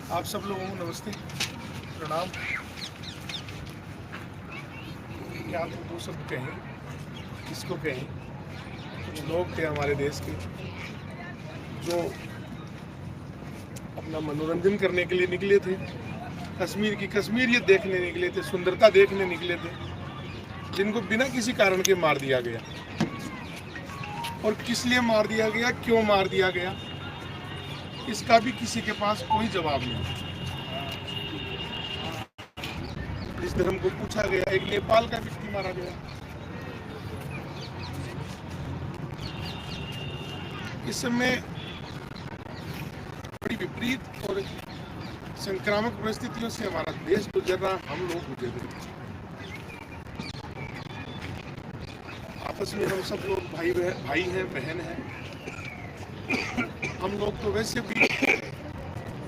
आप सब लोगों को नमस्ते, प्रणाम। क्या तो दो शब्द कहें, किसको कहें। कुछ लोग थे हमारे देश के जो अपना मनोरंजन करने के लिए निकले थे, कश्मीर की कश्मीरियत देखने निकले थे, सुंदरता देखने निकले थे, जिनको बिना किसी कारण के मार दिया गया। और किस लिए मार दिया गया, क्यों मार दिया गया, इसका भी किसी के पास कोई जवाब नहीं। इस धर्म को पूछा गया, एक नेपाल का व्यक्ति मारा गया। इस समय बड़ी विपरीत और संक्रामक परिस्थितियों से हमारा देश गुजर रहा, हम लोग गुजर रहे। आपस में हम सब लोग भाई हैं, बहन हैं। हम लोग तो वैसे भी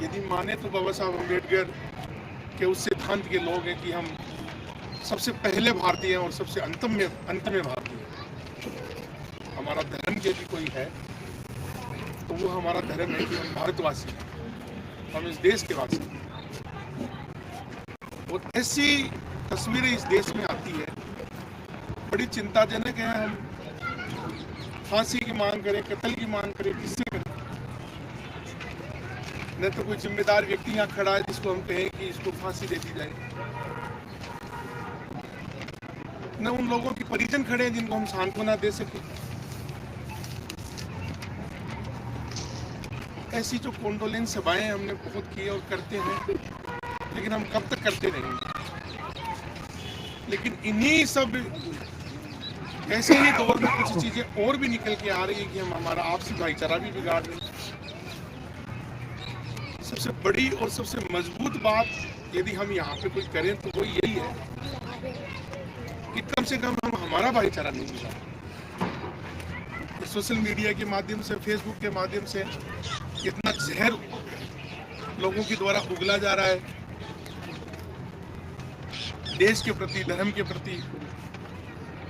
यदि माने तो बाबा साहब अम्बेडकर के उस सिद्धांत के लोग हैं कि हम सबसे पहले भारतीय हैं और सबसे अंत में भारतीय हैं। हमारा धर्म यदि कोई है तो वो हमारा धर्म है कि हम भारतवासी हैं, हम इस देश के वासी हैं। और ऐसी तस्वीरें इस देश में आती है, बड़ी चिंताजनक है। हम फांसी की मांग करें, कत्ल की मांग करें, किससे करें? न तो कोई जिम्मेदार व्यक्ति यहाँ खड़ा है जिसको हम कहें कि इसको फांसी दे दी जाए, न उन लोगों के परिजन खड़े हैं जिनको हम सांत्वना दे सके। ऐसी जो कॉन्डोलेंस सभाएं हमने बहुत की और करते हैं, लेकिन हम कब तक करते रहेंगे? लेकिन इन्हीं सब ऐसे ही दौर में कुछ चीजें और भी निकल के आ रही है कि हम हमारा आपसी भाईचारा भी बिगाड़ रहे हैं। सबसे बड़ी और सबसे मजबूत बात यदि हम यहाँ पे कोई करें तो वो यही है कि कम से कम हम हमारा भाईचारा नहीं बिगाड़ें। सोशल मीडिया के माध्यम से, फेसबुक के माध्यम से इतना जहर लोगों के द्वारा उगला जा रहा है देश के प्रति, धर्म के प्रति,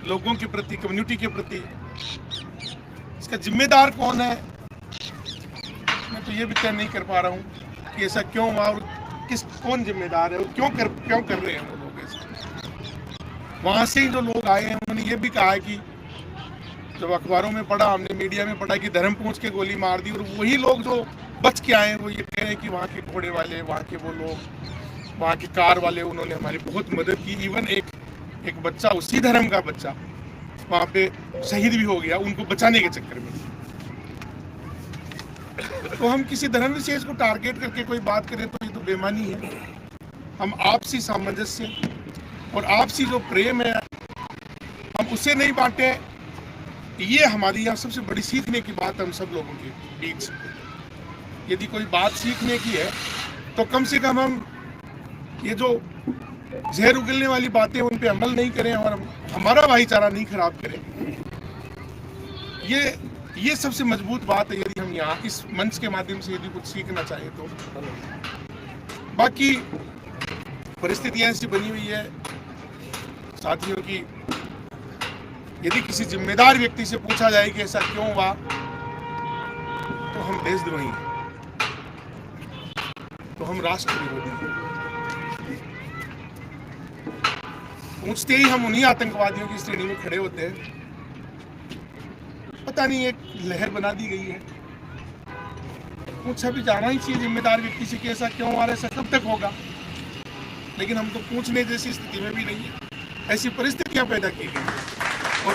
लोगों के प्रति, कम्युनिटी के प्रति। इसका जिम्मेदार कौन है, मैं तो ये भी तय नहीं कर पा रहा हूँ कि ऐसा क्यों हुआ और कौन जिम्मेदार है और क्यों कर रहे हैं वो लोग ऐसा। वहाँ से ही जो लोग आए हैं उन्होंने ये भी कहा है कि जब अखबारों में पढ़ा, हमने मीडिया में पढ़ा कि धर्म पहुँच के गोली मार दी, और वही लोग जो बच के आए हैं वो ये कह रहे हैं कि वहाँ के घोड़े वाले, वहाँ के वो लोग, वहाँ के कार वाले, उन्होंने हमारी बहुत मदद की। इवन एक बच्चा, उसी धर्म का बच्चा वहाँ पे शहीद भी हो गया उनको बचाने के चक्कर में। तो हम किसी धर्म विशेष को टारगेट करके कोई बात करें तो ये तो बेईमानी है। हम आपसी सामंजस्य और आपसी जो प्रेम है हम उसे नहीं बांटे। ये हमारी यहाँ सबसे बड़ी सीखने की बात हम सब लोगों के बीच। यदि कोई बात सीखने की है तो कम से कम हम ये जो जहर उगलने वाली बातें उन पे अमल नहीं करें और हमारा भाईचारा नहीं खराब करें। ये सबसे मजबूत बात है यदि हम यहाँ इस मंच के माध्यम से यदि कुछ सीखना चाहें तो। बाकी परिस्थितियाँ ऐसी बनी हुई है साथियों की, यदि किसी जिम्मेदार व्यक्ति से पूछा जाए कि ऐसा क्यों हुआ तो हम देशद्रोही हैं, तो हम राष्ट्र विरोधी हैं। पूछते ही हम उन्हीं आतंकवादियों की श्रेणी में खड़े होते हैं। पता नहीं एक लहर बना दी गई है। पूछा भी जाना ही चाहिए जिम्मेदार व्यक्ति से कि ऐसा क्यों हुआ, ऐसा कब तक होगा, लेकिन हम तो पूछने जैसी स्थिति में भी नहीं है। ऐसी परिस्थितियां पैदा की गई और